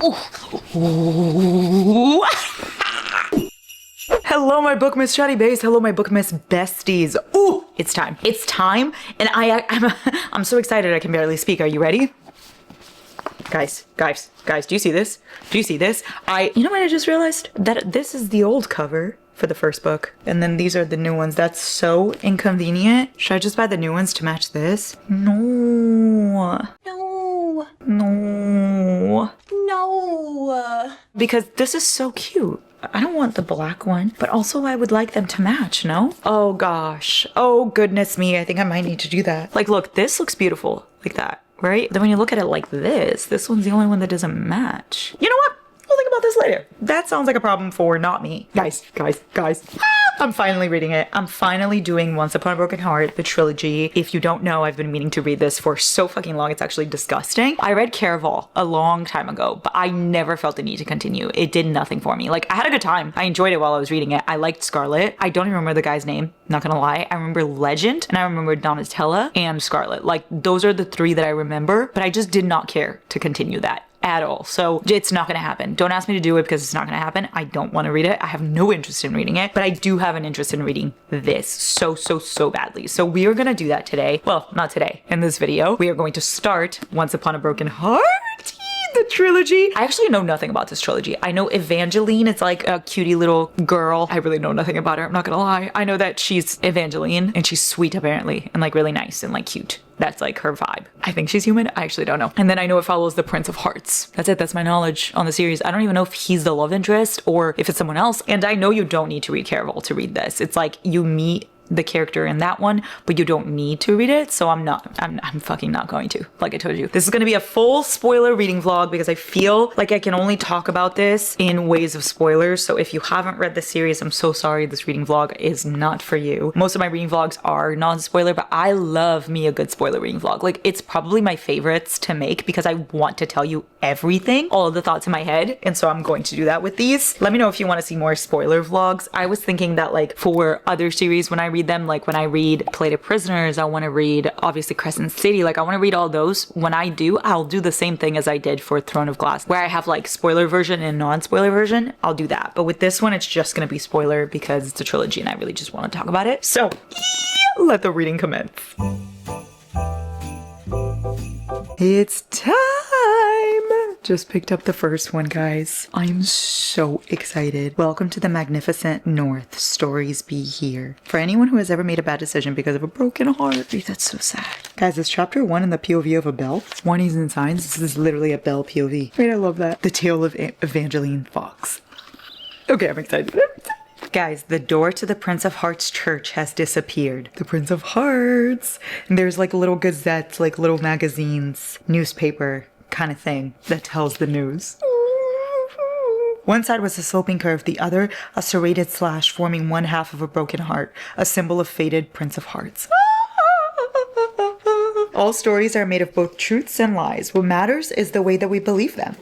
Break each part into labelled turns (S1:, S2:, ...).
S1: Ooh. Hello, my bookmas chatty bays. Hello, my bookmas besties. Ooh, it's time. It's time, and I'm so excited I can barely speak. Are you ready? Guys, do you see this? Do you see this? You know what I just realized? That this is the old cover for the first book, and then these are the new ones. That's so inconvenient. Should I just buy the new ones to match this? No. Because this is so cute. I don't want the black one, but also I would like them to match, no? Oh gosh. Oh goodness me. I think I might need to do that. Like, look, this looks beautiful like that, right? Then when you look at it like this one's the only one that doesn't match. You know what? We'll think about this later. That sounds like a problem for not me. Guys. I'm finally reading it. I'm finally doing Once Upon a Broken Heart, the trilogy. If you don't know, I've been meaning to read this for so fucking long, it's actually disgusting. I read Caraval a long time ago, but I never felt the need to continue. It did nothing for me. Like, I had a good time. I enjoyed it while I was reading it. I liked Scarlet. I don't even remember the guy's name, not gonna lie. I remember Legend, and I remember Donatella and Scarlet. Like, those are the three that I remember, but I just did not care to continue that at all. So it's not gonna happen. Don't ask me to do it because it's not gonna happen. I don't want to read it. I have no interest in reading it, but I do have an interest in reading this so badly. So we are gonna do that today. Well, not today. In this video, we are going to start Once Upon a Broken Heart, the trilogy. I actually know nothing about this trilogy. I know Evangeline, it's like a cutie little girl. I really know nothing about her, I'm not gonna lie. I know that she's Evangeline and she's sweet apparently, and like really nice and like cute. That's like her vibe. I think she's human. I actually don't know. And then I know it follows the Prince of Hearts. That's it. That's my knowledge on the series. I don't even know if he's the love interest or if it's someone else. And I know you don't need to read Caraval to read this. It's like you meet the character in that one, but you don't need to read it. So I'm fucking not going to. Like I told you, this is going to be a full spoiler reading vlog because I feel like I can only talk about this in ways of spoilers. So if you haven't read the series, I'm so sorry. This reading vlog is not for you. Most of my reading vlogs are non-spoiler, but I love me a good spoiler reading vlog. Like, it's probably my favorites to make because I want to tell you everything, all of the thoughts in my head. And so I'm going to do that with these. Let me know if you want to see more spoiler vlogs. I was thinking that like for other series, when I read them, like when I read Plated Prisoners, I want to read obviously Crescent City, like I want to read all those. When I do, I'll do the same thing as I did for Throne of Glass, where I have like spoiler version and non-spoiler version. I'll do that, but with this one it's just gonna be spoiler because it's a trilogy and I really just want to talk about it. So let the reading commence. It's time! Just picked up the first one, guys. I'm so excited. Welcome to the magnificent North. Stories be here. For anyone who has ever made a bad decision because of a broken heart. That's so sad. Guys, it's chapter 1 in the POV of a bell. Warnings and signs. This is literally a bell POV. Wait, I love that. The tale of Evangeline Fox. Okay, I'm excited. Guys, the door to the Prince of Hearts church has disappeared. The Prince of Hearts. And there's like little gazettes, like little magazines, newspaper kind of thing that tells the news. One side was a sloping curve, the other a serrated slash forming one half of a broken heart, a symbol of fated Prince of Hearts. All stories are made of both truths and lies. What matters is the way that we believe them.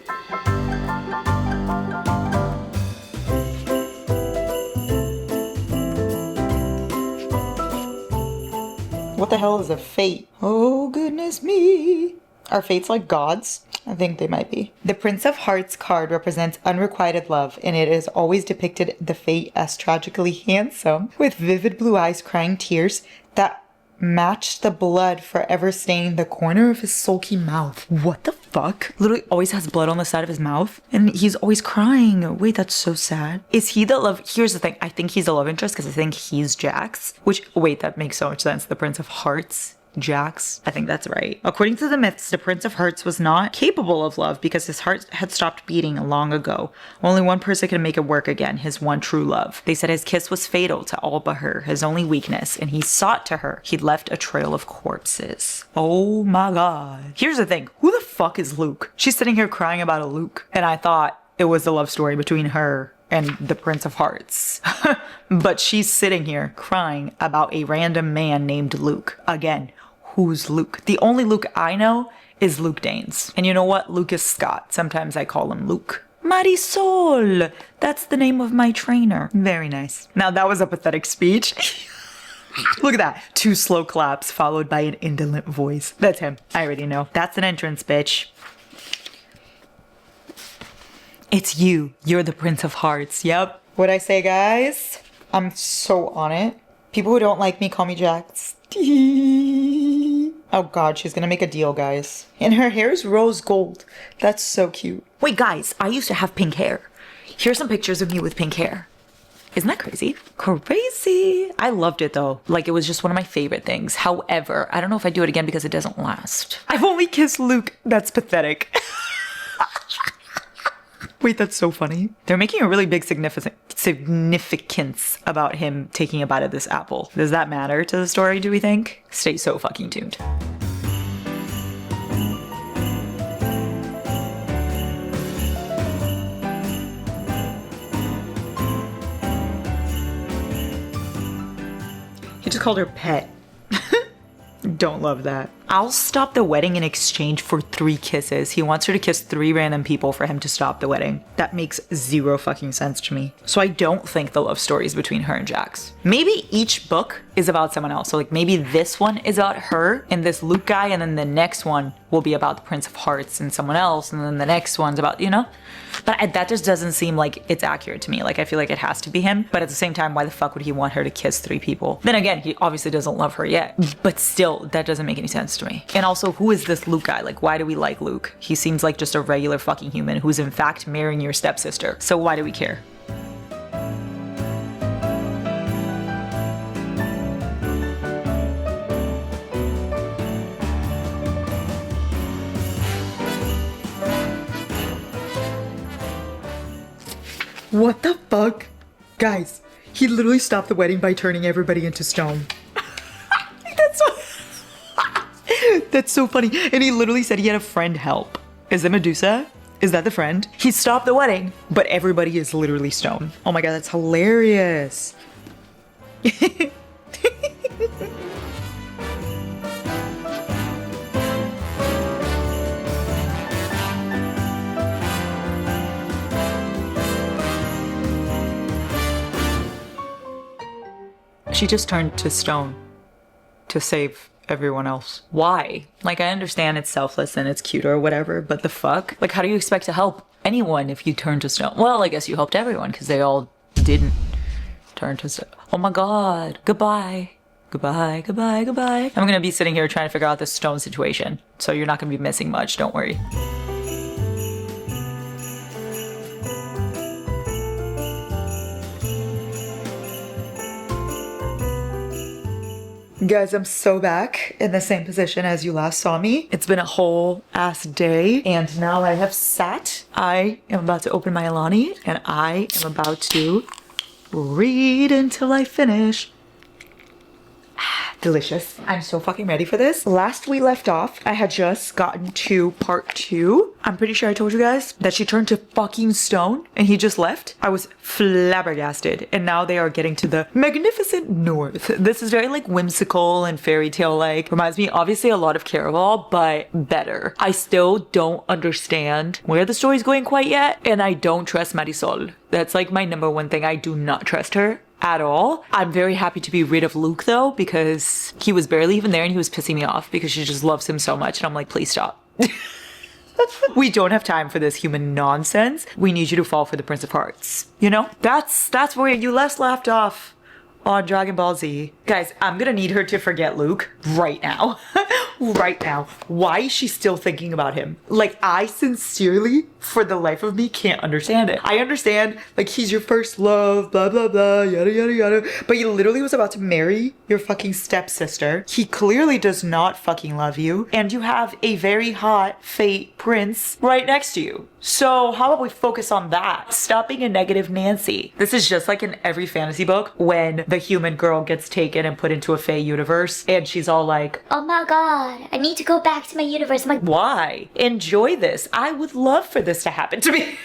S1: What the hell is a fate? Oh goodness me. Are fates like gods? I think they might be. The Prince of Hearts card represents unrequited love, and it has always depicted the fate as tragically handsome, with vivid blue eyes crying tears that matched the blood forever staining the corner of his sulky mouth. What the fuck? Literally always has blood on the side of his mouth, and he's always crying. Wait, that's so sad. Is he the love? Here's the thing. I think he's the love interest because I think he's Jax, which, wait, that makes so much sense. The Prince of Hearts. Jax. I think that's right. According to the myths, the Prince of Hearts was not capable of love because his heart had stopped beating long ago. Only one person could make it work again, his one true love. They said his kiss was fatal to all but her, his only weakness, and he sought to her. He'd left a trail of corpses. Oh my god. Here's the thing. Who the fuck is Luke? She's sitting here crying about a Luke, and I thought it was a love story between her and the Prince of Hearts. But she's sitting here crying about a random man named Luke. Again, who's Luke? The only Luke I know is Luke Danes. And you know what? Lucas Scott. Sometimes I call him Luke. Marisol! That's the name of my trainer. Very nice. Now that was a pathetic speech. Look at that. 2 slow claps followed by an indolent voice. That's him. I already know. That's an entrance, bitch. It's you. You're the Prince of Hearts. Yep. What'd I say, guys? I'm so on it. People who don't like me call me Jax. Oh god, she's gonna make a deal, guys. And her hair is rose gold. That's so cute. Wait, guys, I used to have pink hair. Here's some pictures of me with pink hair. Isn't that crazy? Crazy. I loved it though. Like, it was just one of my favorite things. However, I don't know if I'd do it again because it doesn't last. I've only kissed Luke. That's pathetic. Wait, that's so funny. They're making a really big significance about him taking a bite of this apple. Does that matter to the story, do we think? Stay so fucking tuned. He just called her pet. Don't love that. I'll stop the wedding in exchange for 3 kisses. He wants her to kiss 3 random people for him to stop the wedding. That makes 0 fucking sense to me. So I don't think the love story is between her and Jax. Maybe each book is about someone else. So like maybe this one is about her and this Luke guy, and then the next one will be about the Prince of Hearts and someone else, and then the next one's about, you know? But that just doesn't seem like it's accurate to me. Like, I feel like it has to be him. But at the same time, why the fuck would he want her to kiss 3 people? Then again, he obviously doesn't love her yet. But still, that doesn't make any sense to me. And also, who is this Luke guy? Like, why do we like Luke? He seems like just a regular fucking human who's in fact marrying your stepsister. So why do we care? What the fuck? Guys, he literally stopped the wedding by turning everybody into stone. That's so funny. And he literally said he had a friend help. Is it Medusa? Is that the friend? He stopped the wedding, but everybody is literally stone. Oh my god, that's hilarious. She just turned to stone to save everyone else. Why? Like, I understand it's selfless and it's cute or whatever, but the fuck? Like, how do you expect to help anyone if you turn to stone? Well, I guess you helped everyone because they all didn't turn to stone. Oh my god. Goodbye. Goodbye, goodbye, goodbye. I'm gonna be sitting here trying to figure out this stone situation, so you're not gonna be missing much, don't worry. Guys, I'm so back in the same position as you last saw me. It's been a whole ass day, and now I have sat. I am about to open my Alani, and I am about to read until I finish. Delicious. I'm so fucking ready for this. Last we left off, I had just gotten to part 2. I'm pretty sure I told you guys that she turned to fucking stone and he just left. I was flabbergasted. And now they are getting to the magnificent north. This is very like whimsical and fairy tale like. Reminds me obviously a lot of Caraval, but better. I still don't understand where the story's going quite yet. And I don't trust Marisol. That's like my #1 thing. I do not trust her at all. I'm very happy to be rid of Luke though, because he was barely even there and he was pissing me off because she just loves him so much. And I'm like, please stop. We don't have time for this human nonsense. We need you to fall for the Prince of Hearts. You know? That's where you last left off on Dragon Ball Z. Guys, I'm gonna need her to forget Luke right now. Right now. Why is she still thinking about him? Like, I sincerely, for the life of me, can't understand it. I understand, like, he's your first love, blah, blah, blah, yada, yada, yada. But you literally was about to marry your fucking stepsister. He clearly does not fucking love you. And you have a very hot fate prince right next to you. So how about we focus on that? Stop being a negative Nancy. This is just like in every fantasy book when the human girl gets taken and put into a fae universe and she's all like,
S2: oh my god, I need to go back to my universe. I'm like,
S1: why? Enjoy this. I would love for this to happen to me.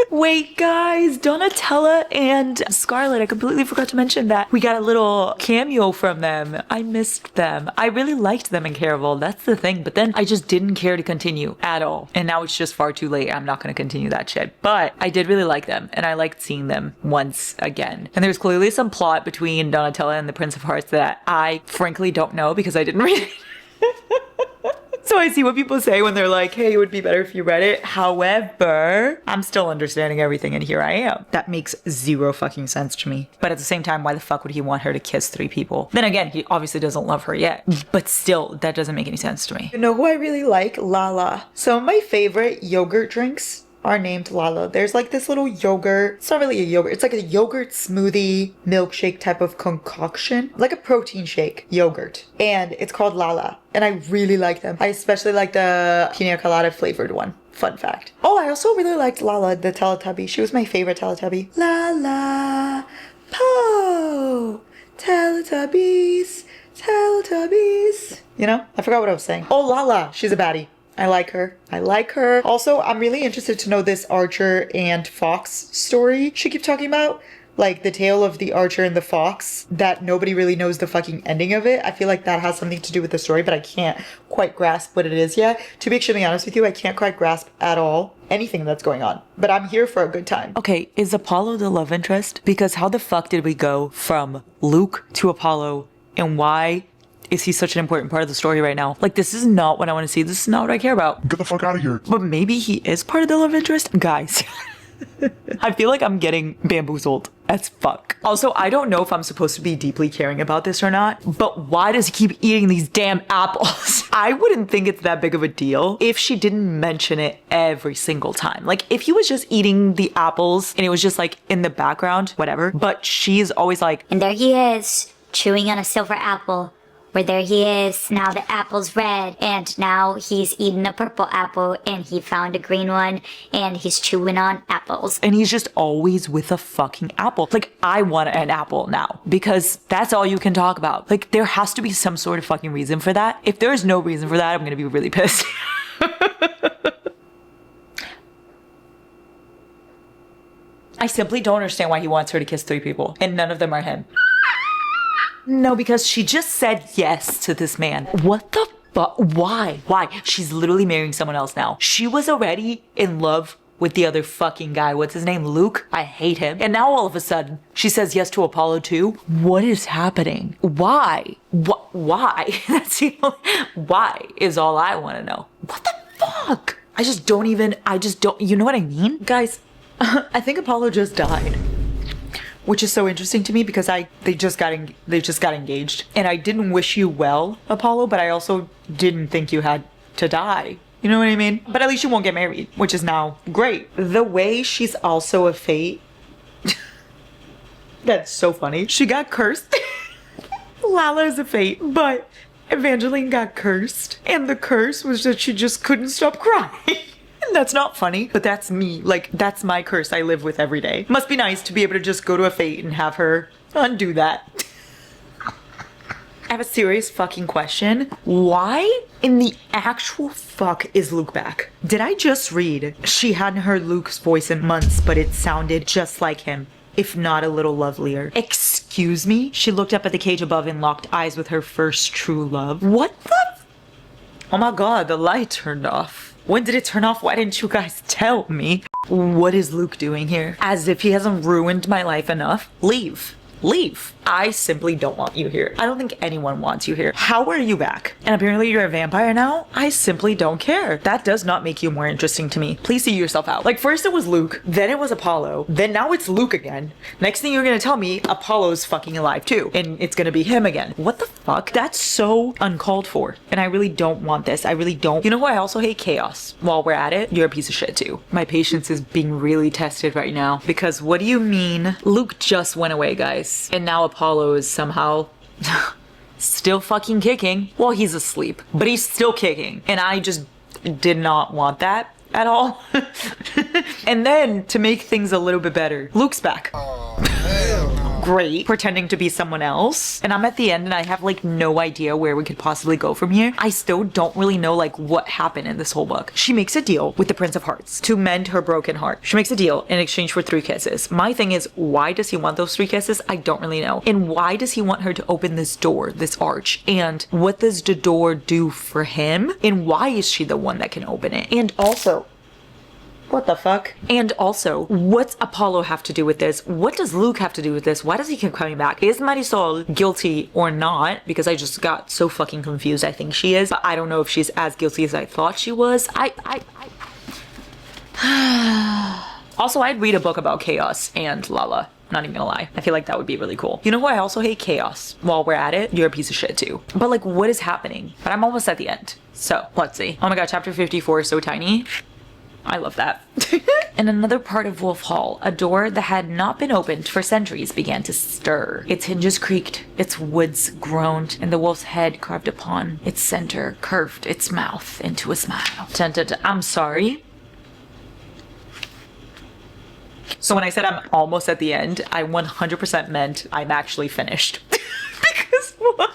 S1: Wait, guys, Donatella and Scarlet, I completely forgot to mention that we got a little cameo from them. I missed them. I really liked them in Caraval, that's the thing, but then I just didn't care to continue at all. And now it's just far too late. I'm not going to continue that shit. But I did really like them, and I liked seeing them once again. And there's clearly some plot between Donatella and the Prince of Hearts that I frankly don't know because I didn't read it. So I see what people say when they're like, hey, it would be better if you read it. However, I'm still understanding everything and here I am. That makes zero fucking sense to me. But at the same time, why the fuck would he want her to kiss 3 people? Then again, he obviously doesn't love her yet. But still, that doesn't make any sense to me. You know who I really like? Lala. Some of my favorite yogurt drinks are named Lala. There's like this little yogurt. It's not really a yogurt. It's like a yogurt smoothie milkshake type of concoction. Like a protein shake yogurt. And it's called Lala. And I really like them. I especially like the pina colada flavored one. Fun fact. Oh, I also really liked Lala, the Teletubby. She was my favorite Teletubby. Lala, Po, Teletubbies, Teletubbies. You know, I forgot what I was saying. Oh, Lala, she's a baddie. I like her. I like her. Also, I'm really interested to know this Archer and Fox story she keeps talking about. Like the tale of the Archer and the Fox, that nobody really knows the fucking ending of it. I feel like that has something to do with the story, but I can't quite grasp what it is yet. To be extremely honest with you, I can't quite grasp at all anything that's going on, but I'm here for a good time. Okay, is Apollo the love interest? Because how the fuck did we go from Luke to Apollo, and why is he such an important part of the story right now? Like, this is not what I want to see. This is not what I care about.
S3: Get the fuck out of here.
S1: But maybe he is part of the love interest? Guys, I feel like I'm getting bamboozled as fuck. Also, I don't know if I'm supposed to be deeply caring about this or not, but why does he keep eating these damn apples? I wouldn't think it's that big of a deal if she didn't mention it every single time. Like, if he was just eating the apples and it was just like in the background, whatever, but she's always like,
S2: And there he is, chewing on a silver apple. Where there he is, now the apple's red, and now he's eating a purple apple, and he found a green one, and he's chewing on apples.
S1: and he's just always with a fucking apple. Like, I want an apple now because that's all you can talk about. Like, there has to be some sort of fucking reason for that. If there is no reason for that, I'm gonna be really pissed. I simply don't understand why he wants her to kiss 3 people and none of them are him. No, because she just said yes to this man. What the fuck? Why? Why? She's literally marrying someone else now. She was already in love with the other fucking guy. What's his name? Luke? I hate him. And now all of a sudden, she says yes to Apollo too? What is happening? Why? Why? That's the only... Why is all I want to know. What the fuck? I just don't... You know what I mean? Guys, I think Apollo just died. Which is so interesting to me because they just got engaged. And I didn't wish you well, Apollo, but I also didn't think you had to die. You know what I mean? But at least you won't get married, which is now great. The way she's also a fate. That's so funny. She got cursed. Lala is a fate, but Evangeline got cursed. And the curse was that she just couldn't stop crying. That's not funny, but that's me. Like, that's my curse I live with every day. Must be nice to be able to just go to a fate and have her undo that. I have a serious fucking question. Why in the actual fuck is Luke back? Did I just read she hadn't heard Luke's voice in months, but it sounded just like him, if not a little lovelier? Excuse me? She looked up at the cage above and locked eyes with her first true love. What the? Oh my god, the light turned off. When did it turn off? Why didn't you guys tell me? What is Luke doing here? As if he hasn't ruined my life enough. Leave. Leave. I simply don't want you here. I don't think anyone wants you here. How are you back? And apparently you're a vampire now? I simply don't care. That does not make you more interesting to me. Please see yourself out. Like, first it was Luke, then it was Apollo, then now it's Luke again. Next thing you're gonna tell me, Apollo's fucking alive too, and it's gonna be him again. What the fuck? That's so uncalled for. And I really don't want this. I really don't. You know who I also hate? Chaos. While we're at it, you're a piece of shit too. My patience is being really tested right now. Because what do you mean? Luke just went away, guys. And now Apollo is somehow still fucking kicking. Well, he's asleep, but he's still kicking. And I just did not want that at all. And then to make things a little bit better, Luke's back. Great, pretending to be someone else. And I'm at the end and I have like no idea where we could possibly go from here. I still don't really know like what happened in this whole book. She makes a deal with the Prince of Hearts to mend her broken heart. She makes a deal in exchange for 3 kisses. My thing is, why does he want those 3 kisses? I don't really know. And why does he want her to open this door, this arch? And what does the door do for him? And why is she the one that can open it? And also, What the fuck? And also, what's Apollo have to do with this? What does Luke have to do with this? Why does he keep coming back? Is Marisol guilty or not? Because I just got so fucking confused. I think she is, but I don't know if she's as guilty as I thought she was. Also, I'd read a book about chaos and Lala. Not even gonna lie. I feel like that would be really cool. You know who I also hate? Chaos. While we're at it, you're a piece of shit too. But like, what is happening? But I'm almost at the end. So let's see. Oh my god, chapter 54 is so tiny. I love that. In another part of Wolf Hall, a door that had not been opened for centuries began to stir. Its hinges creaked, its woods groaned, and the wolf's head carved upon its center curved its mouth into a smile. Dun, dun, dun. I'm sorry. So when I said I'm almost at the end, I 100% meant I'm actually finished. Because what?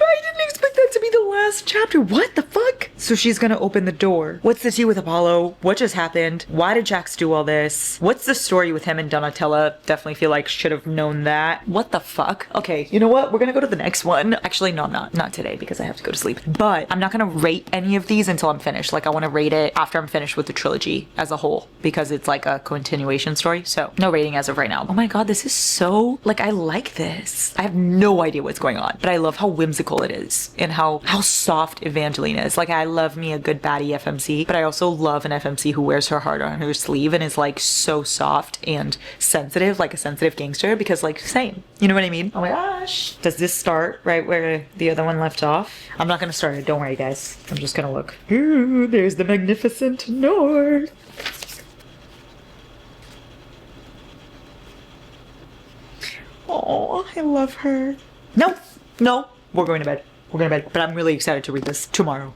S1: I didn't expect that to be the last chapter. What the fuck? So she's gonna open the door. What's the tea with Apollo? What just happened? Why did Jax do all this? What's the story with him and Donatella? Definitely feel like should have known that. What the fuck? Okay, you know what? We're gonna go to the next one. Actually, no, I'm not. Not today because I have to go to sleep. But I'm not gonna rate any of these until I'm finished. Like, I wanna rate it after I'm finished with the trilogy as a whole because it's like a continuation story. So no rating as of right now. Oh my god, this is so, like, I like this. I have no idea what's going on, but I love how whimsical it is and how soft Evangeline is. Like, I love me a good baddie FMC, but I also love an FMC who wears her heart on her sleeve and is like so soft and sensitive, like a sensitive gangster, because like same, you know what I mean? Oh my gosh. Does this start right where the other one left off? I'm not gonna start it, don't worry guys. I'm just gonna look. Ooh, there's the magnificent north. Oh, I love her. No, no, we're going to bed. We're going to bed. But I'm really excited to read this tomorrow.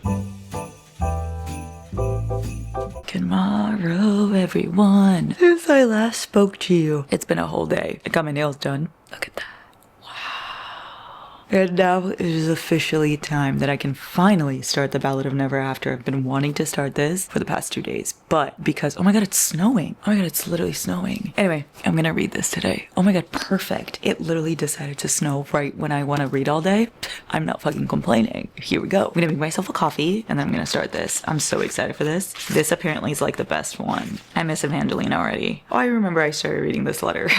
S1: Tomorrow, everyone. Since I last spoke to you, it's been a whole day. I got my nails done. Look at that. And now it is officially time that I can finally start the Ballad of Never After. I've been wanting to start this for the past 2 days, but because, oh my god, it's snowing. Oh my god, it's literally snowing. Anyway, I'm gonna read this today. Oh my god, perfect. It literally decided to snow right when I want to read all day. I'm not fucking complaining. Here we go. I'm gonna make myself a coffee and then I'm gonna start this. I'm so excited for this. This apparently is like the best one. I miss Evangeline already. Oh, I remember I started reading this letter.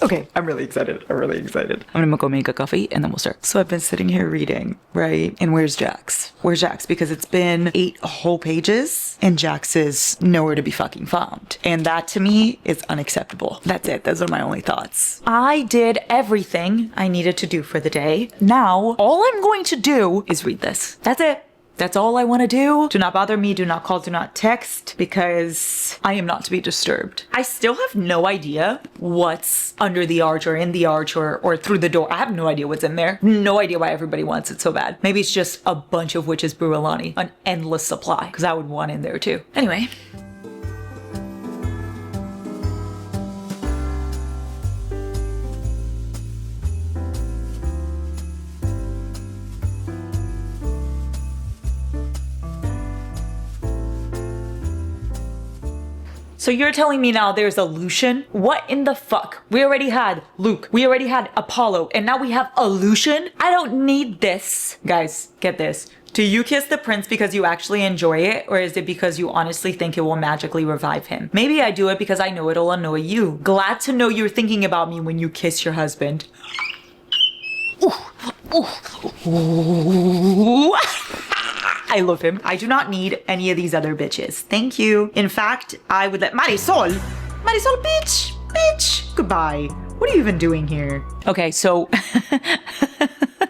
S1: Okay, I'm really excited. I'm really excited. I'm gonna go make a coffee and then we'll start. So I've been sitting here reading, right? And where's Jax? Where's Jax? Because it's been 8 whole pages and Jax is nowhere to be fucking found. And that to me is unacceptable. That's it. Those are my only thoughts. I did everything I needed to do for the day. Now, all I'm going to do is read this. That's it. That's all I want to do. Do not bother me, do not call, do not text, because I am not to be disturbed. I still have no idea what's under the arch or in the arch or through the door. I have no idea what's in there. No idea why everybody wants it so bad. Maybe it's just a bunch of witches brew Alani, an endless supply, because I would want in there too. Anyway. So you're telling me now there's a Lucian? What in the fuck? We already had Luke. We already had Apollo. And now we have a Lucian? I don't need this. Guys, get this. Do you kiss the prince because you actually enjoy it? Or is it because you honestly think it will magically revive him? Maybe I do it because I know it'll annoy you. Glad to know you're thinking about me when you kiss your husband. Ooh. Ooh. I love him. I do not need any of these other bitches. Thank you. In fact, I would let Marisol, bitch, goodbye. What are you even doing here? Okay, so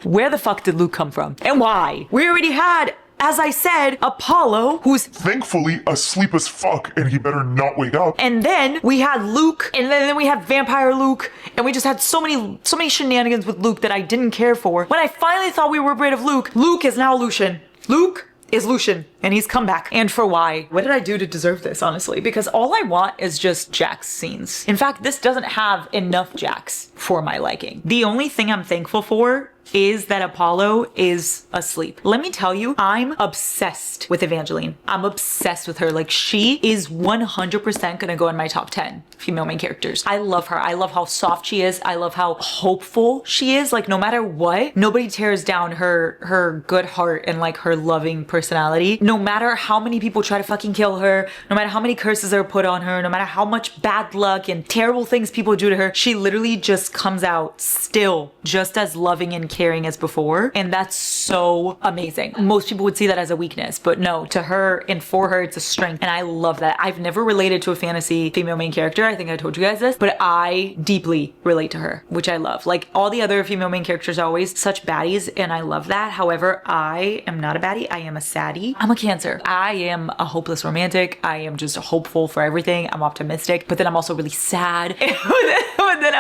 S1: where the fuck did Luke come from? And why? We already had, as I said, Apollo, who's
S3: thankfully asleep as fuck and he better not wake up.
S1: And then we had Luke, and then we had Vampire Luke, and we just had so many shenanigans with Luke that I didn't care for. When I finally thought we were rid of Luke, Luke is now Lucian. Luke is Lucian, and he's come back. And for why? What did I do to deserve this, honestly? Because all I want is just Jax scenes. In fact, this doesn't have enough Jax for my liking. The only thing I'm thankful for is that Apollo is asleep. Let me tell you, I'm obsessed with Evangeline. I'm obsessed with her. Like, she is 100% gonna go in my top 10 female main characters. I love her. I love how soft she is. I love how hopeful she is. Like, no matter what, nobody tears down her good heart and like her loving personality. No matter how many people try to fucking kill her, no matter how many curses are put on her, no matter how much bad luck and terrible things people do to her, she literally just comes out still just as loving and caring as before. And that's so amazing. Most people would see that as a weakness, but no, to her and for her, it's a strength. And I love that. I've never related to a fantasy female main character. I think I told you guys this, but I deeply relate to her, which I love. Like, all the other female main characters are always such baddies, and I love that. However, I am not a baddie. I am a saddie. I'm a Cancer. I am a hopeless romantic. I am just hopeful for everything. I'm optimistic, but then I'm also really sad. But then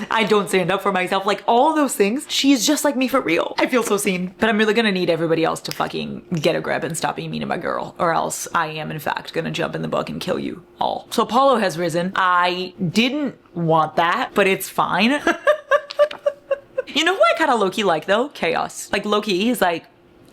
S1: I don't stand up for myself. Like, all those things. She's just like me for real. I feel so seen. But I'm really gonna need everybody else to fucking get a grip and stop being mean to my girl, or else I am in fact gonna jump in the book and kill you all. So Apollo has risen. I didn't want that, but it's fine. You know who I kind of low-key like though? Chaos. Like, low-key, he's like,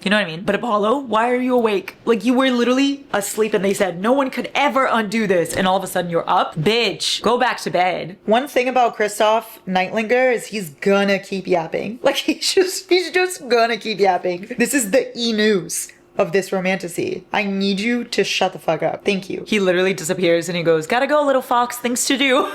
S1: you know what I mean? But Apollo, why are you awake? Like, you were literally asleep and they said no one could ever undo this, and all of a sudden you're up? Bitch, go back to bed. One thing about Kristoff Nightlinger is he's gonna keep yapping. Like, he's just gonna keep yapping. This is the E-News of this romantasy. I need you to shut the fuck up. Thank you. He literally disappears and he goes, gotta go, little fox, things to do.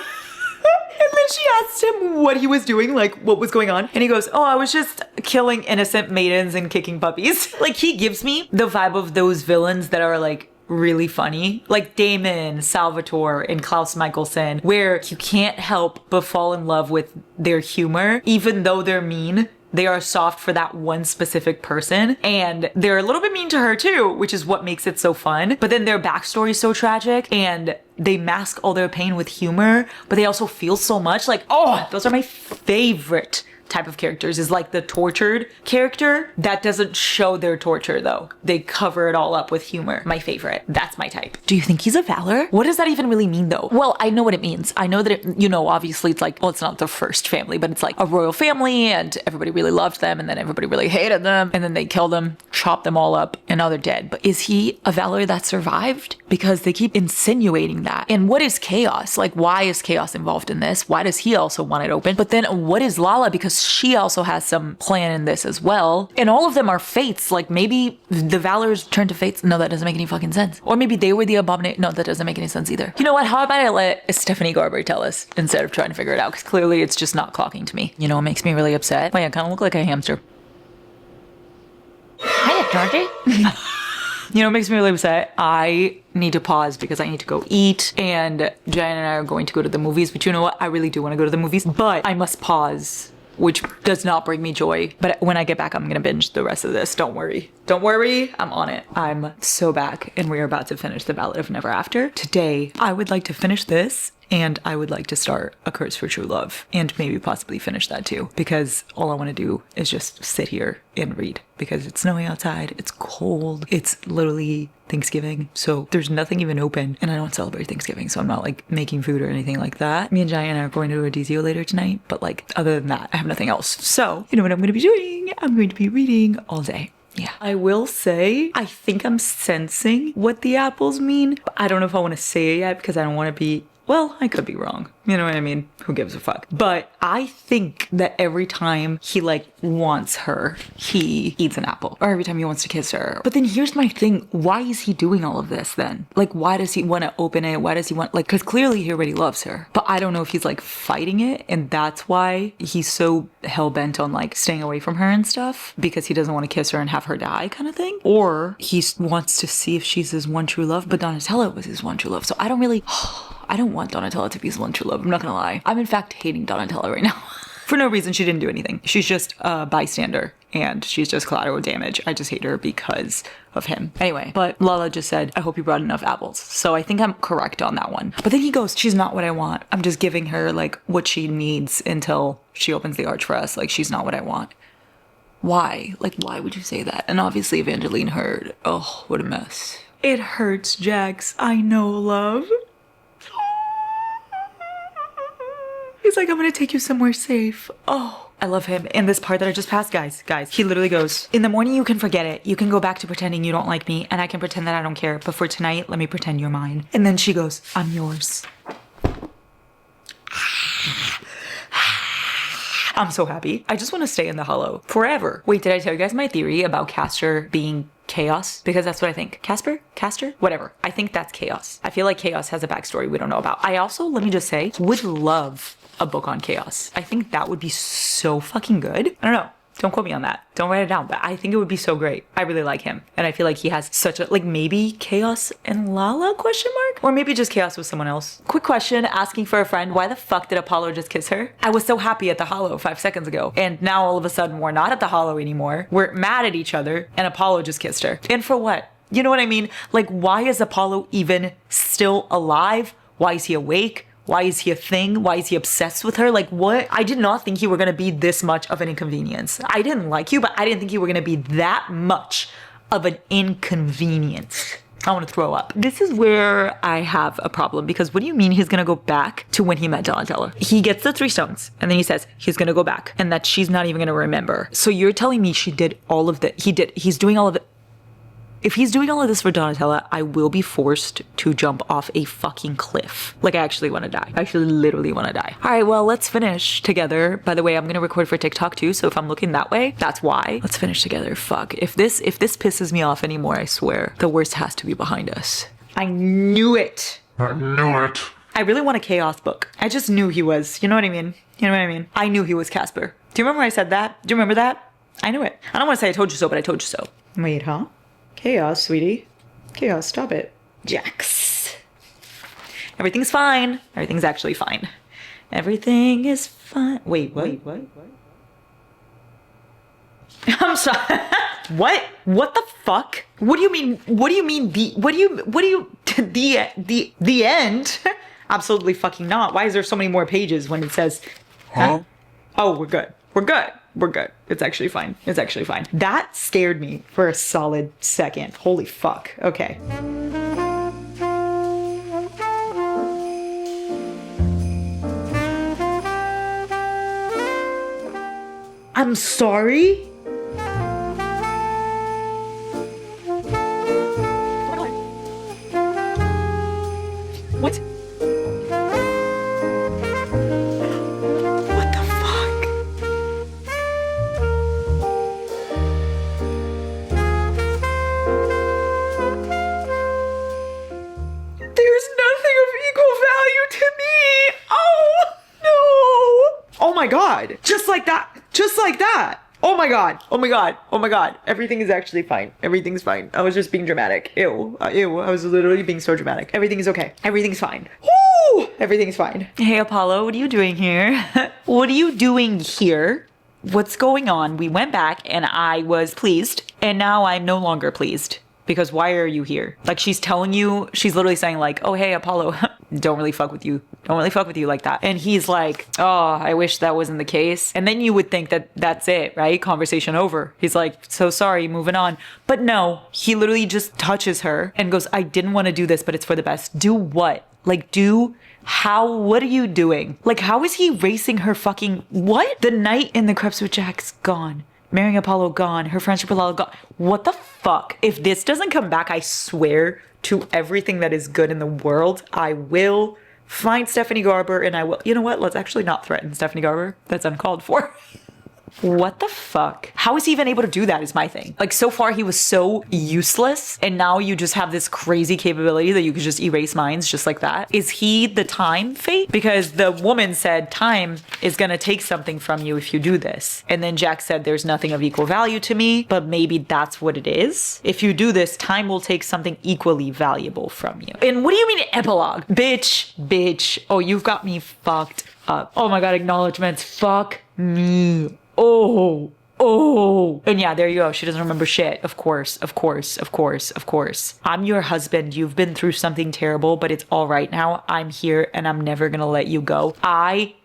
S1: And then she asked him what he was doing, like what was going on. And he goes, oh, I was just killing innocent maidens and kicking puppies. Like, he gives me the vibe of those villains that are like really funny, like Damon, Salvatore, and Klaus Michelson, where you can't help but fall in love with their humor, even though they're mean. They are soft for that one specific person, and they're a little bit mean to her too, which is what makes it so fun. But then their backstory is so tragic, and they mask all their pain with humor, but they also feel so much. Like, oh, those are my favorite type of characters, is like the tortured character that doesn't show their torture though. They cover it all up with humor. My favorite. That's my type. Do you think he's a Valor? What does that even really mean though? Well, I know what it means. I know that it, you know, obviously it's like, well, it's not the first family, but it's like a royal family and everybody really loved them and then everybody really hated them and then they killed them, chopped them all up, and now they're dead. But is he a Valor that survived? Because they keep insinuating that. And what is Chaos? Like, why is Chaos involved in this? Why does he also want it open? But then what is Lala? Because she also has some plan in this as well. And all of them are fates. Like, maybe the Valors turned to fates. No, that doesn't make any fucking sense. Or maybe they were the abomination. No, that doesn't make any sense either. You know what? How about I let Stephanie Garber tell us instead of trying to figure it out? Because clearly it's just not clocking to me. You know what makes me really upset? Wait, I kind of look like a hamster.
S2: Hiya, Georgie.
S1: You know what makes me really upset? I need to pause because I need to go eat, and Jan and I are going to go to the movies. But you know what? I really do want to go to the movies, but I must pause, which does not bring me joy. But when I get back, I'm gonna binge the rest of this. Don't worry. Don't worry, I'm on it. I'm so back, and we are about to finish the Ballad of Never After. Today, I would like to finish this, and I would like to start A Curse for True Love, and maybe possibly finish that too, because all I want to do is just sit here and read, because it's snowing outside, it's cold, it's literally Thanksgiving, so there's nothing even open, and I don't celebrate Thanksgiving, so I'm not like making food or anything like that. Me and Giant are going to a DZO later tonight, but like other than that, I have nothing else. So you know what I'm going to be doing? I'm going to be reading all day. Yeah. I will say, I think I'm sensing what the apples mean, but I don't know if I want to say it yet because I don't want to be, well, I could be wrong. You know what I mean? Who gives a fuck? But I think that every time he like wants her, he eats an apple. Or every time he wants to kiss her. But then here's my thing. Why is he doing all of this then? Like, why does he want to open it? Why does he want, like, because clearly he already loves her. But I don't know if he's like fighting it. And that's why he's so hell-bent on like staying away from her and stuff. Because he doesn't want to kiss her and have her die kind of thing. Or he wants to see if she's his one true love. But Donatella was his one true love. So I don't really... I don't want Donatella to be his one true love. I'm not gonna lie. I'm in fact hating Donatella right now. For no reason. She didn't do anything. She's just a bystander and she's just collateral damage. I just hate her because of him. Anyway, but Lala just said, I hope you brought enough apples. So I think I'm correct on that one. But then he goes, she's not what I want. I'm just giving her like what she needs until she opens the arch for us. Like, she's not what I want. Why? Like, why would you say that? And obviously Evangeline heard. Oh, what a mess. It hurts, Jax. I know, love. He's like, I'm gonna take you somewhere safe. Oh, I love him. In this part that I just passed, guys, he literally goes, in the morning you can forget it. You can go back to pretending you don't like me and I can pretend that I don't care. But for tonight, let me pretend you're mine. And then she goes, I'm yours. I'm so happy. I just want to stay in the hollow forever. Wait, did I tell you guys my theory about Castor being chaos? Because that's what I think. Castor? Whatever. I think that's chaos. I feel like chaos has a backstory we don't know about. I also, let me just say, would love a book on chaos. I think that would be so fucking good. I don't know. Don't quote me on that. Don't write it down. But I think it would be so great. I really like him. And I feel like he has such a, like maybe chaos and Lala question mark? Or maybe just chaos with someone else. Quick question, asking for a friend. Why the fuck did Apollo just kiss her? I was so happy at the hollow 5 seconds ago. And now all of a sudden we're not at the hollow anymore. We're mad at each other and Apollo just kissed her. And for what? You know what I mean? Like, why is Apollo even still alive? Why is he awake? Why is he a thing? Why is he obsessed with her? Like, what? I did not think you were gonna be this much of an inconvenience. I didn't like you, but I didn't think you were gonna be that much of an inconvenience. I want to throw up. This is where I have a problem, because what do you mean he's gonna go back to when he met Donatella? He gets the 3 stones and then he says he's gonna go back and that she's not even gonna remember. So you're telling me she did all of that? He's doing all of it. If he's doing all of this for Donatella, I will be forced to jump off a fucking cliff. Like, I actually want to die. I actually literally want to die. All right, well, let's finish together. By the way, I'm going to record for TikTok too, so if I'm looking that way, that's why. Let's finish together. Fuck. If this pisses me off anymore, I swear, the worst has to be behind us. I knew it.
S3: I knew it.
S1: I really want a chaos book. I just knew he was. You know what I mean? You know what I mean? I knew he was Casper. Do you remember I said that? Do you remember that? I knew it. I don't want to say I told you so, but I told you so. Wait, huh? Chaos, sweetie. Chaos, stop it. Jax. Everything's fine. Everything's actually fine. Everything is fine. Wait, what? I'm sorry. What? What the fuck? What do you mean? What do you mean the end? Absolutely fucking not. Why is there so many more pages when it says,
S3: Huh?
S1: Oh, we're good. We're good. We're good. It's actually fine. It's actually fine. That scared me for a solid second. Holy fuck. Okay. I'm sorry? What? What the fuck? There's nothing of equal value to me. Oh, no. Oh my God. Just like that. Just like that. Oh my God. Oh my God. Oh my God. Everything is actually fine. Everything's fine. I was just being dramatic. Ew. Ew. I was literally being so dramatic. Everything is okay. Everything's fine. Woo! Everything's fine. Hey, Apollo, what are you doing here? What are you doing here? What's going on? We went back and I was pleased and now I'm no longer pleased. Because why are you here? Like, she's telling you, she's literally saying like, oh, hey, Apollo, don't really fuck with you. Don't really fuck with you like that. And he's like, oh, I wish that wasn't the case. And then you would think that that's it, right? Conversation over. He's like, so sorry, moving on. But no, he literally just touches her and goes, I didn't want to do this, but it's for the best. Do what? Like, what are you doing? Like, how is he racing her fucking, what? The night in the Crepes with Jack's gone. Marrying Apollo gone. Her friendship with Lala gone. What the fuck? If this doesn't come back, I swear to everything that is good in the world, I will find Stephanie Garber and I will, you know what? Let's actually not threaten Stephanie Garber. That's uncalled for. What the fuck? How is he even able to do that is my thing. Like, so far he was so useless and now you just have this crazy capability that you could just erase minds just like that. Is he the time fate? Because the woman said time is gonna take something from you if you do this. And then Jack said there's nothing of equal value to me, but maybe that's what it is. If you do this, time will take something equally valuable from you. And what do you mean epilogue? Bitch. Oh, you've got me fucked up. Oh my God, acknowledgements. Fuck me. Oh. And yeah, there you go. She doesn't remember shit. Of course. I'm your husband. You've been through something terrible, but it's all right now. I'm here and I'm never gonna let you go. I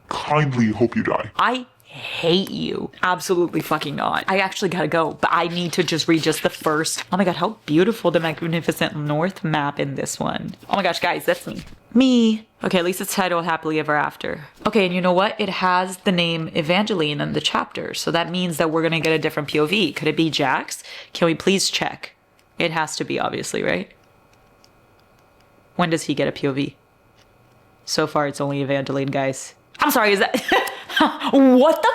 S3: Kindly hope you die.
S1: I hate you. Absolutely fucking not. I actually gotta go, but I need to just read just the first. Oh my god, how beautiful the Magnificent North map in this one. Oh my gosh, guys, that's me. Me. Okay, at least it's titled Happily Ever After. Okay, and you know what? It has the name Evangeline in the chapter, so that means that we're gonna get a different POV. Could it be Jax? Can we please check? It has to be, obviously, right? When does he get a POV? So far, it's only Evangeline, guys. I'm sorry, is that... What the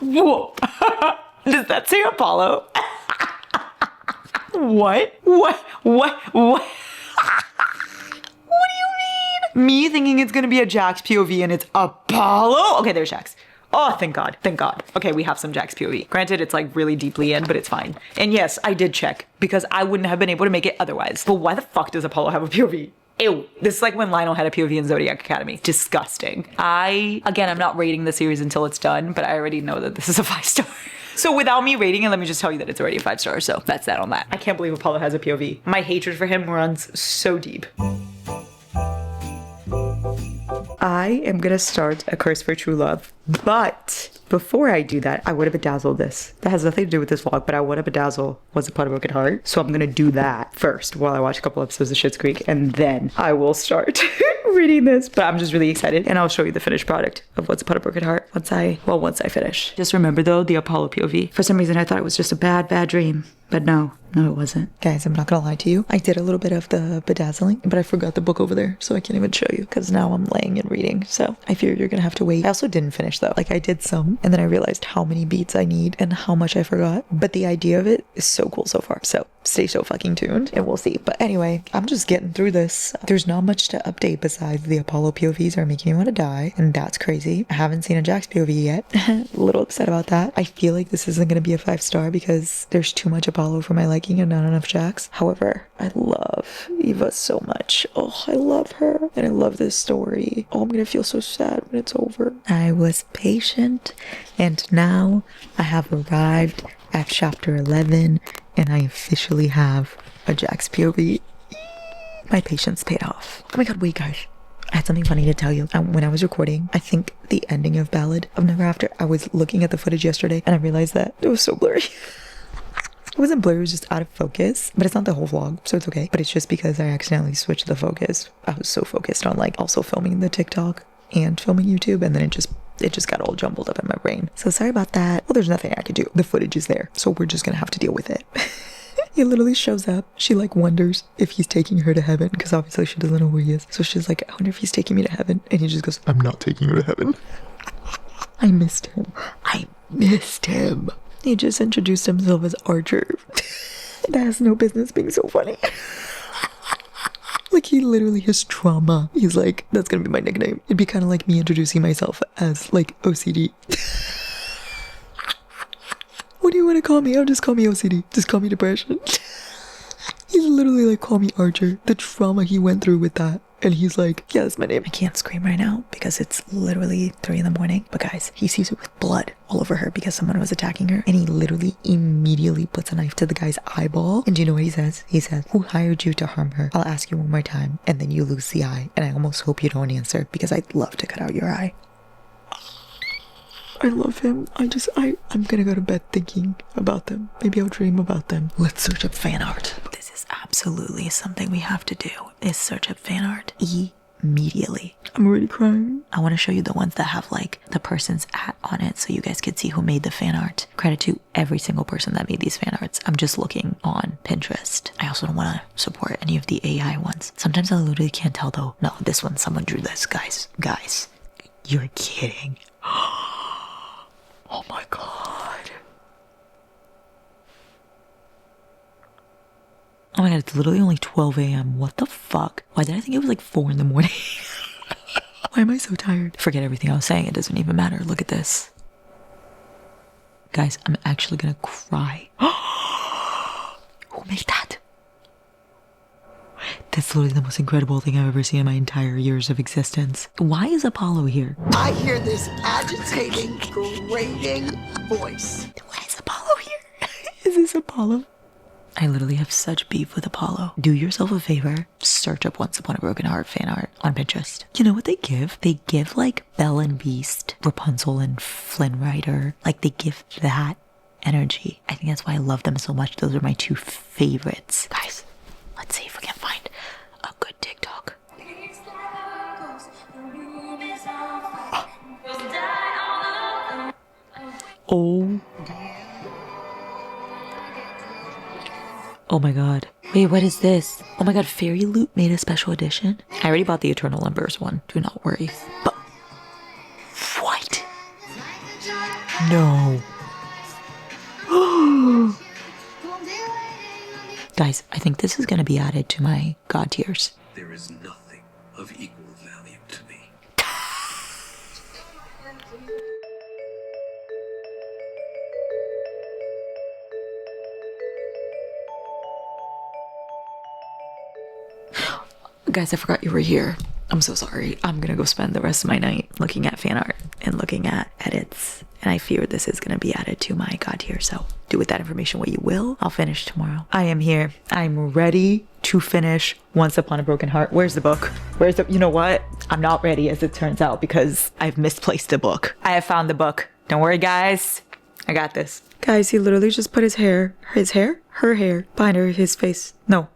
S1: Whoa. Does that say Apollo? What? What do you mean? Me thinking it's gonna be a Jax POV and it's Apollo? Okay, there's Jax. Oh, thank God. Thank God. Okay, we have some Jax POV. Granted, it's like really deeply in, but it's fine. And yes, I did check because I wouldn't have been able to make it otherwise. But why the fuck does Apollo have a POV? Ew. This is like when Lionel had a POV in Zodiac Academy. Disgusting. Again, I'm not rating the series until it's done, but I already know that this is a 5-star. So without me rating it, let me just tell you that it's already a 5-star. So that's that on that. I can't believe Apollo has a POV. My hatred for him runs so deep. I am gonna start A Curse for True Love, but before I do that, I would have bedazzled this. That has nothing to do with this vlog, but I would have bedazzled What's Upon a Broken Heart. So I'm gonna do that first while I watch a couple episodes of Schitt's Creek, and then I will start reading this. But I'm just really excited, and I'll show you the finished product of What's Upon a Broken Heart once I finish. Just remember though, the Apollo POV. For some reason, I thought it was just a bad dream, but no, it wasn't. Guys, I'm not gonna lie to you. I did a little bit of the bedazzling, but I forgot the book over there, so I can't even show you because now I'm laying and reading. So I fear you're gonna have to wait. I also didn't finish though. Like I did some, and then I realized how many beats I need and how much I forgot. But the idea of it is so cool so far. So stay so fucking tuned and we'll see. But anyway, I'm just getting through this. There's not much to update besides the Apollo POVs are making me want to die, and that's crazy. I haven't seen a Jax POV yet. A little upset about that. I feel like this isn't gonna be a 5-star because there's too much Apollo for my liking and not enough Jax. However, I love Eva so much. Oh, I love her. And I love this story. Oh, I'm gonna feel so sad when it's over. I was patient, and now I have arrived at chapter 11, and I officially have a Jax POV. My patience paid off. Oh my god, wait guys. I had something funny to tell you. When I was recording, I think the ending of Ballad of Never After, I was looking at the footage yesterday, and I realized that it was so blurry. It wasn't blurry, it was just out of focus, but it's not the whole vlog, so it's okay. But it's just because I accidentally switched the focus. I was so focused on like also filming the TikTok and filming YouTube, and then it just got all jumbled up in my brain. So sorry about that. Well, there's nothing I can do. The footage is there, so we're just gonna have to deal with it. He literally shows up. She like wonders if he's taking her to heaven because obviously she doesn't know who he is. So she's like, I wonder if he's taking me to heaven. And he just goes, I'm not taking you to heaven. I missed him. I missed him. He just introduced himself as Archer. That has no business being so funny. Like he literally has trauma. He's like, that's gonna be my nickname. It'd be kind of like me introducing myself as like OCD. What do you want to call me? Oh, just call me OCD. Just call me depression. He's literally like, call me Archer. The trauma he went through with that. And he's like, yeah, that's my name. I can't scream right now because it's literally 3 a.m. But guys, he sees it with blood all over her because someone was attacking her. And he literally immediately puts a knife to the guy's eyeball. And do you know what he says? He says, who hired you to harm her? I'll ask you one more time. And then you lose the eye. And I almost hope you don't answer because I'd love to cut out your eye. I love him. I'm gonna go to bed thinking about them. Maybe I'll dream about them. Let's search up fan art. This is absolutely something we have to do, is search up fan art immediately. I'm already crying. I want to show you the ones that have like the person's at on it so you guys could see who made the fan art. Credit to every single person that made these fan arts. I'm just looking on Pinterest. I also don't want to support any of the AI ones. Sometimes I literally can't tell though. No, this one, someone drew this. Guys, you're kidding. Oh my god. Oh my god, it's literally only 12 a.m. What the fuck? Why did I think it was like 4 in the morning? Why am I so tired? Forget everything I was saying. It doesn't even matter. Look at this. Guys, I'm actually gonna cry. Who made that? That's literally the most incredible thing I've ever seen in my entire years of existence. Why is Apollo here?
S4: I hear this agitating, grating voice.
S1: Why is Apollo here? Is this Apollo? I literally have such beef with Apollo. Do yourself a favor, search up Once Upon a Broken Heart fan art on Pinterest. You know what they give? They give like Belle and Beast, Rapunzel and Flynn Rider. Like they give that energy. I think that's why I love them so much. Those are my two favorites. Guys, let's see if we can find a good TikTok. Oh. Oh my god. Wait, what is this? Oh my god, Fairy Loot made a special edition? I already bought the Eternal Embers one. Do not worry. But what? No. Guys, I think this is gonna be added to my god tiers.
S5: There is nothing of equal value to me.
S1: Guys, I forgot you were here. I'm so sorry. I'm gonna go spend the rest of my night looking at fan art and looking at edits. And I fear this is gonna be added to my god tier. So do with that information what you will. I'll finish tomorrow. I am here. I'm ready to finish Once Upon a Broken Heart. Where's the book? Where's the, you know what? I'm not ready as it turns out because I've misplaced a book. I have found the book. Don't worry guys. I got this. Guys, he literally just put her hair behind his face. No,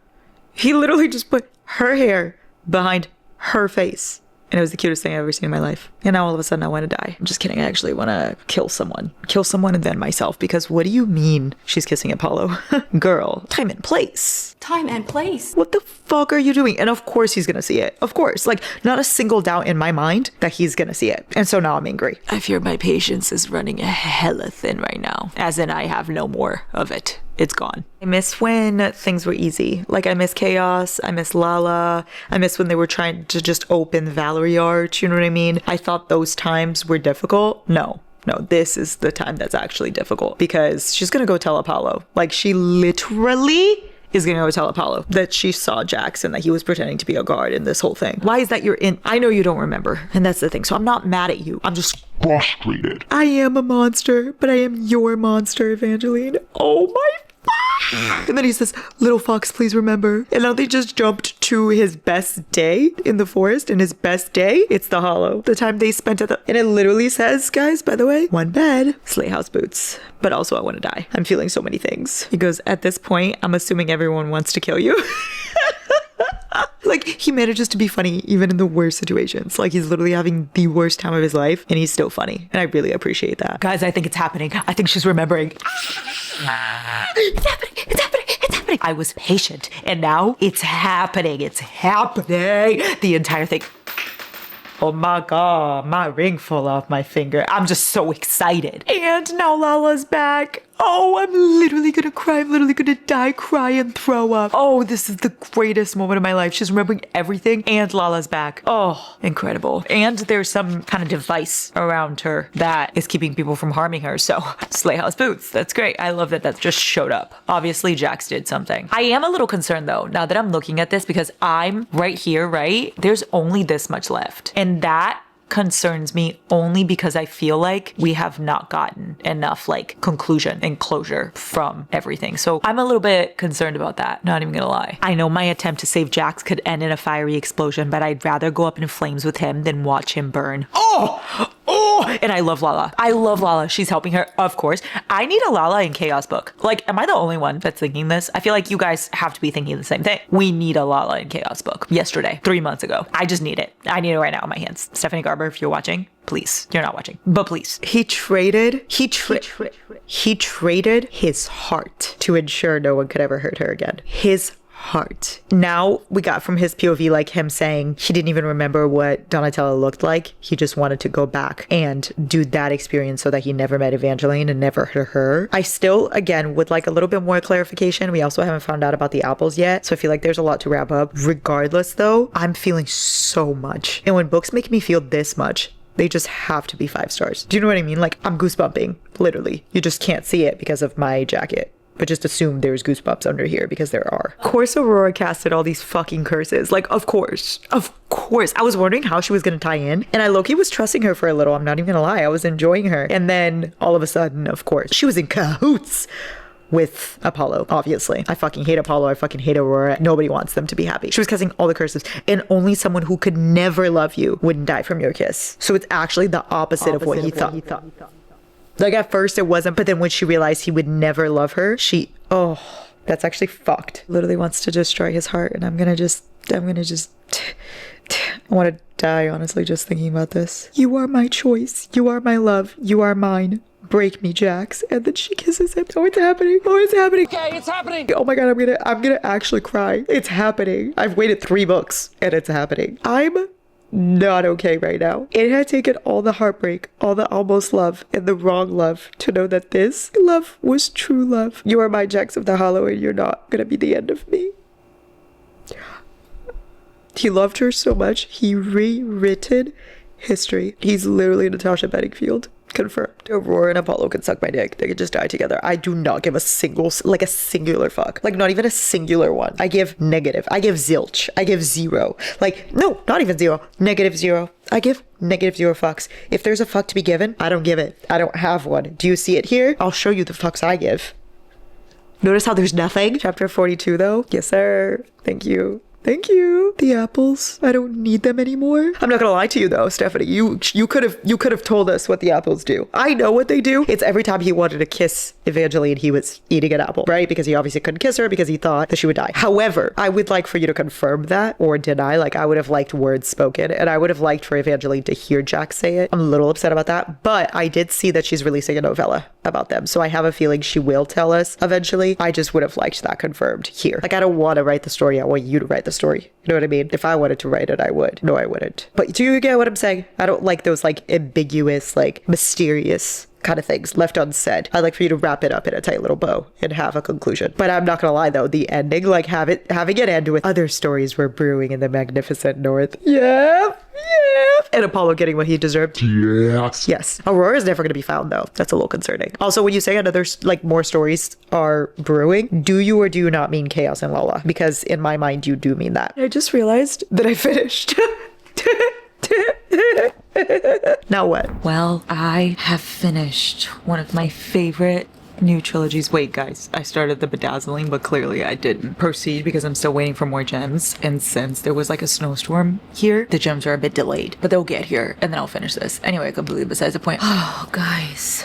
S1: he literally just put her hair behind her face. And it was the cutest thing I've ever seen in my life. And now all of a sudden I want to die. I'm just kidding. I actually want to kill someone. Kill someone and then myself. Because what do you mean she's kissing Apollo? Girl, time and place.
S6: Time and place.
S1: What the fuck are you doing? And of course he's gonna see it. Of course. Like, not a single doubt in my mind that he's gonna see it. And so now I'm angry. I fear my patience is running hella thin right now. As in I have no more of it. It's gone. I miss when things were easy. Like I miss Chaos, I miss Lala, I miss when they were trying to just open Valerie art, you know what I mean? I thought those times were difficult. No, this is the time that's actually difficult because she's gonna go tell Apollo. Like she literally is gonna go tell Apollo that she saw Jackson, that he was pretending to be a guard in this whole thing. Why is that you're in? I know you don't remember, and that's the thing. So I'm not mad at you. I'm just
S3: Frustrated.
S1: I am a monster, but I am your monster, Evangeline. Oh my. And then he says, little fox, please remember. And now they just jumped to his best day in the forest. And his best day, it's the hollow. The time they spent at the... And it literally says, guys, by the way, one bed, sleigh house boots. But also I want to die. I'm feeling so many things. He goes, at this point, I'm assuming everyone wants to kill you. Like, he manages to be funny even in the worst situations. Like, he's literally having the worst time of his life, and he's still funny. And I really appreciate that. Guys, I think it's happening. I think she's remembering. It's happening. It's happening. It's happening. I was patient, and now it's happening. It's happening. The entire thing. Oh my god, my ring fell off my finger. I'm just so excited. And now Lala's back. Oh, I'm literally gonna cry. I'm literally gonna die, cry, and throw up. Oh, this is the greatest moment of my life. She's remembering everything, and Lala's back. Oh, incredible. And there's some kind of device around her that is keeping people from harming her. So, sleigh house boots. That's great. I love that that just showed up. Obviously, Jax did something. I am a little concerned, though, now that I'm looking at this, because I'm right here, right? There's only this much left. And that concerns me only because I feel like we have not gotten enough like conclusion and closure from everything. So I'm a little bit concerned about that, not even gonna lie. I know my attempt to save Jax could end in a fiery explosion, but I'd rather go up in flames with him than watch him burn. Oh! And I love Lala. I love Lala. She's helping her, of course. I need a Lala and Chaos book. Like, am I the only one that's thinking this? I feel like you guys have to be thinking the same thing. We need a Lala and Chaos book. Yesterday, 3 months ago. I just need it. I need it right now in my hands. Stephanie Garber, if you're watching, please. You're not watching, but please. He traded his heart to ensure no one could ever hurt her again. His heart. Now we got from his POV like him saying he didn't even remember what Donatella looked like. He just wanted to go back and do that experience so that he never met Evangeline and never hurt her. I still, again, would like a little bit more clarification. We also haven't found out about the apples yet, so I feel like there's a lot to wrap up. Regardless though, I'm feeling so much. And when books make me feel this much, they just have to be 5 stars. Do you know what I mean? Like, I'm goosebumping, literally. You just can't see it because of my jacket. But just assume there's goosebumps under here because there are. Of course Aurora casted all these fucking curses. Like, of course. Of course. I was wondering how she was gonna tie in. And I low-key was trusting her for a little. I'm not even gonna lie. I was enjoying her. And then all of a sudden, of course, she was in cahoots with Apollo, obviously. I fucking hate Apollo. I fucking hate Aurora. Nobody wants them to be happy. She was kissing all the curses, and only someone who could never love you wouldn't die from your kiss. So it's actually the opposite of what he thought. Like at first it wasn't, but then when she realized he would never love her, oh, that's actually fucked. Literally wants to destroy his heart, and I want to die, honestly, just thinking about this. You are my choice. You are my love. You are mine. Break me, Jax. And then she kisses him. Oh, it's happening. Oh, it's happening. Okay, it's happening. Oh my god, I'm gonna actually cry. It's happening. I've waited 3 books and it's happening. I'm not okay right now. It had taken all the heartbreak, all the almost love, and the wrong love to know that this love was true love. You are my Jax of the Hollow, and you're not gonna be the end of me. He loved her so much, he rewritten history. He's literally Natasha Bedingfield. Confirmed. Aurora and Apollo can suck my dick. They could just die together. I do not give a singular fuck. Like, not even a singular one. I give negative. I give zilch. I give 0. Like, no, not even 0. -0. I give -0 fucks. If there's a fuck to be given, I don't give it. I don't have one. Do you see it here? I'll show you the fucks I give. Notice how there's nothing? Chapter 42 though. Yes, sir. Thank you. Thank you. The apples. I don't need them anymore. I'm not gonna lie to you though, Stephanie. You could have told us what the apples do. I know what they do. It's every time he wanted to kiss Evangeline, he was eating an apple, right? Because he obviously couldn't kiss her because he thought that she would die. However, I would like for you to confirm that or deny. Like, I would have liked words spoken, and I would have liked for Evangeline to hear Jack say it. I'm a little upset about that, but I did see that she's releasing a novella about them, so I have a feeling she will tell us eventually. I just would have liked that confirmed here. Like, I don't want to write the story. I want you to write the story. You know what I mean? If I wanted to write it, I would. No, I wouldn't. But do you get what I'm saying? I don't like those like ambiguous, like mysterious kind of things left unsaid. I'd like for you to wrap it up in a tight little bow and have a conclusion. But I'm not gonna lie though, the ending, like having it end with other stories were brewing in the magnificent north. Yeah. And Apollo getting what he deserved. Yes. Aurora's never gonna be found though. That's a little concerning. Also, when you say another, like, more stories are brewing, do you or do you not mean Chaos and Lala? Because in my mind, you do mean that. I just realized that I finished. Now what? Well, I have finished one of my favorite new trilogies. Wait, guys, I started the bedazzling, but clearly I didn't proceed because I'm still waiting for more gems. And since there was like a snowstorm here, the gems are a bit delayed, but they'll get here and then I'll finish this. Anyway, completely besides the point. Oh, guys,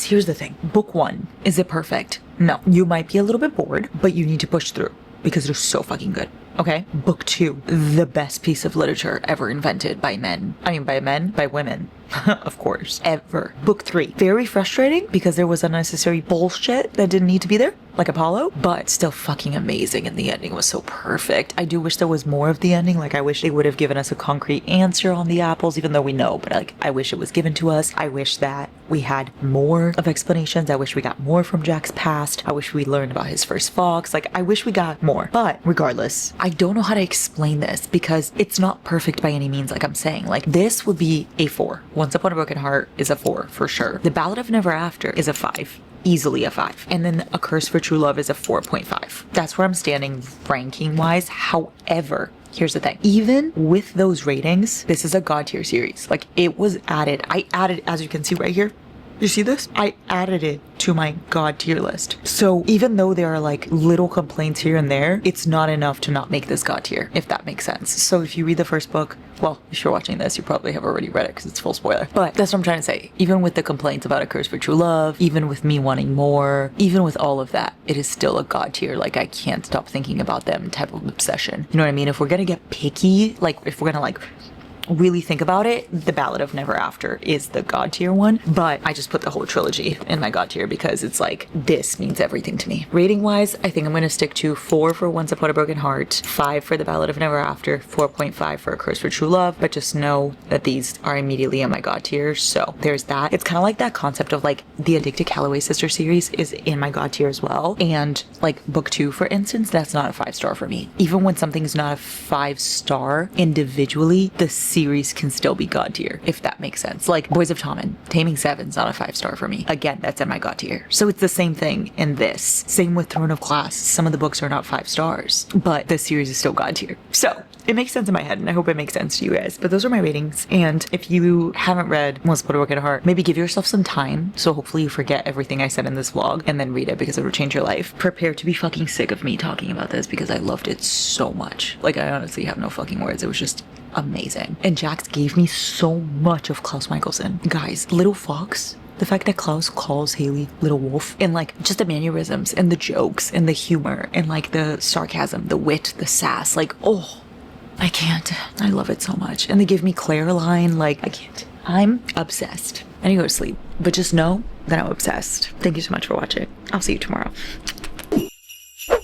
S1: here's the thing. Book 1, is it perfect? No. You might be a little bit bored, but you need to push through because they're so fucking good. Okay? Book 2, the best piece of literature ever invented by men. I mean, by women. Of course. Ever. Book 3, very frustrating because there was unnecessary bullshit that didn't need to be there, like Apollo, but still fucking amazing, and the ending was so perfect. I do wish there was more of the ending. Like, I wish they would have given us a concrete answer on the apples, even though we know, but like, I wish it was given to us. I wish that we had more of explanations. I wish we got more from Jack's past. I wish we learned about his first fox. Like, I wish we got more. But regardless, I don't know how to explain this because it's not perfect by any means. Like I'm saying, like, this would be a 4. Once Upon a Broken Heart is a 4 for sure. The Ballad of Never After is a 5. Easily a 5. And then A Curse for True Love is a 4.5. That's where I'm standing ranking wise. However, here's the thing. Even with those ratings, this is a God tier series. Like, it was added. I added, as you can see right here. You see this? I added it to my God tier list. So even though there are like little complaints here and there, it's not enough to not make this God tier, if that makes sense. So if you read the first book, well, if you're watching this, you probably have already read it because it's full spoiler. But that's what I'm trying to say. Even with the complaints about A Curse for True Love, even with me wanting more, even with all of that, it is still a God tier. Like, I can't stop thinking about them type of obsession. You know what I mean? If we're gonna get picky, like if we're gonna like really think about it, The Ballad of Never After is the God tier one, but I just put the whole trilogy in my God tier because it's like, this means everything to me. Rating wise, I think I'm going to stick to 4 for Once Upon a Broken Heart, 5 for The Ballad of Never After, 4.5 for A Curse for True Love, but just know that these are immediately in my God tier. So there's that. It's kind of like that concept of like the Addicted Calloway Sister series is in my God tier as well. And like Book 2, for instance, that's not a 5-star for me. Even when something's not a 5-star individually, the series series can still be god tier, if that makes sense. Like Boys of Tommen, Taming Seven's not a 5-star for me. Again, that's in my god tier. So it's the same thing in this. Same with Throne of Glass. Some of the books are not 5 stars, but this series is still god tier. So it makes sense in my head, and I hope it makes sense to you guys. But those are my ratings. And if you haven't read Once Upon a Book at Heart, maybe give yourself some time. So hopefully you forget everything I said in this vlog and then read it, because it will change your life. Prepare to be fucking sick of me talking about this, because I loved it so much. Like, I honestly have no fucking words. It was just amazing. And Jax gave me so much of Klaus Mikaelson. Guys, Little Fox, the fact that Klaus calls Haley Little Wolf, and like just the mannerisms and the jokes and the humor and like the sarcasm, the wit, the sass, like, oh, I can't. I love it so much. And they give me Claire line, like, I can't. I'm obsessed. I need to go to sleep, but just know that I'm obsessed. Thank you so much for watching. I'll see you tomorrow.